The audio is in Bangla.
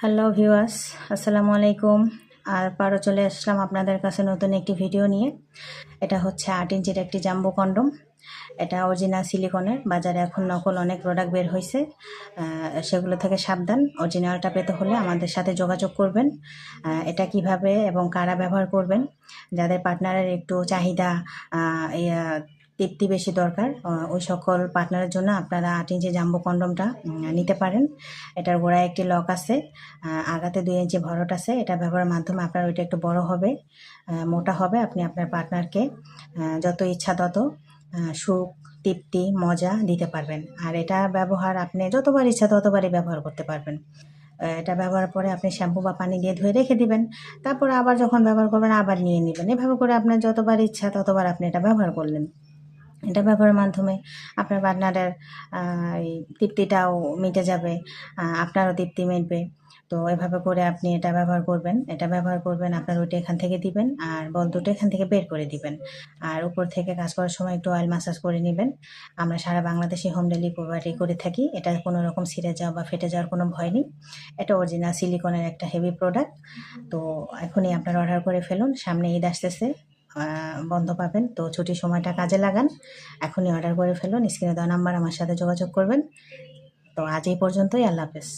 হ্যালো ভিউয়ার্স, আসসালামু আলাইকুম। আবারও চলে আসলাম আপনাদের কাছে নতুন একটি ভিডিও নিয়ে। এটা হচ্ছে 8 ইঞ্চির একটি জাম্বো কন্ডম। এটা অরিজিনাল সিলিকনের। বাজারে এখন নকল অনেক প্রোডাক্ট বের হয়েছে, সেগুলো থেকে সাবধান। অরিজিনালটা পেতে হলে আমাদের সাথে যোগাযোগ করবেন। এটা কিভাবে এবং কারা ব্যবহার করবেন, যাদের পার্টনারের একটু চাহিদা তৃপ্তি বেশি দরকার, ওই সকল পার্টনারের জন্য আপনারা 8 ইঞ্চি জাম্বো কন্ডমটা নিতে পারেন। এটার গোড়ায় একটি লক আছে, আগাতে 2 ইঞ্চি ভরট আছে। এটা ব্যবহারের মাধ্যমে আপনার ওইটা একটু বড় হবে, মোটা হবে। আপনি আপনার পার্টনারকে যত ইচ্ছা তত সুখ, তৃপ্তি, মজা দিতে পারবেন। আর এটা ব্যবহার আপনি যতবার ইচ্ছা ততবারই ব্যবহার করতে পারবেন। এটা ব্যবহার পরে আপনি শ্যাম্পু বা পানি দিয়ে ধুয়ে রেখে দিবেন। তারপরে আবার যখন ব্যবহার করবেন আবার নিয়ে নেবেন। এভাবে করে আপনার যতবার ইচ্ছা ততবার আপনি এটা ব্যবহার করলেন। এটা ব্যবহারের মাধ্যমে আপনার পার্টনারের এই তৃপ্তিটাও মিটে যাবে, আপনারও তৃপ্তি মিটবে। তো এভাবে করে আপনি এটা ব্যবহার করবেন। এটা ব্যবহার করবেন, আপনার ওইটা এখান থেকে দিবেন আর বল দুটো এখান থেকে বের করে দিবেন। আর উপর থেকে কাজ করার সময় একটু অয়েল মাসাজ করে নেবেন। আমরা সারা বাংলাদেশে হোম ডেলিভারি করে থাকি। এটা কোনো রকম ছিঁড়ে যাওয়া বা ফেটে যাওয়ার কোনো ভয় নেই। এটা অরিজিনাল সিলিকনের একটা হেভি প্রোডাক্ট। তো এখনই আপনারা অর্ডার করে ফেলুন। সামনে ঈদ আসতেছে, বন্ধ পাবেন, তো ছুটির সময়টা কাজে লাগান। এখনই অর্ডার করে ফেলুন। স্ক্রিনে দেওয়া নাম্বার আমার সাথে যোগাযোগ করবেন। তো আজ এই পর্যন্তই। আল্লাহ হাফেজ।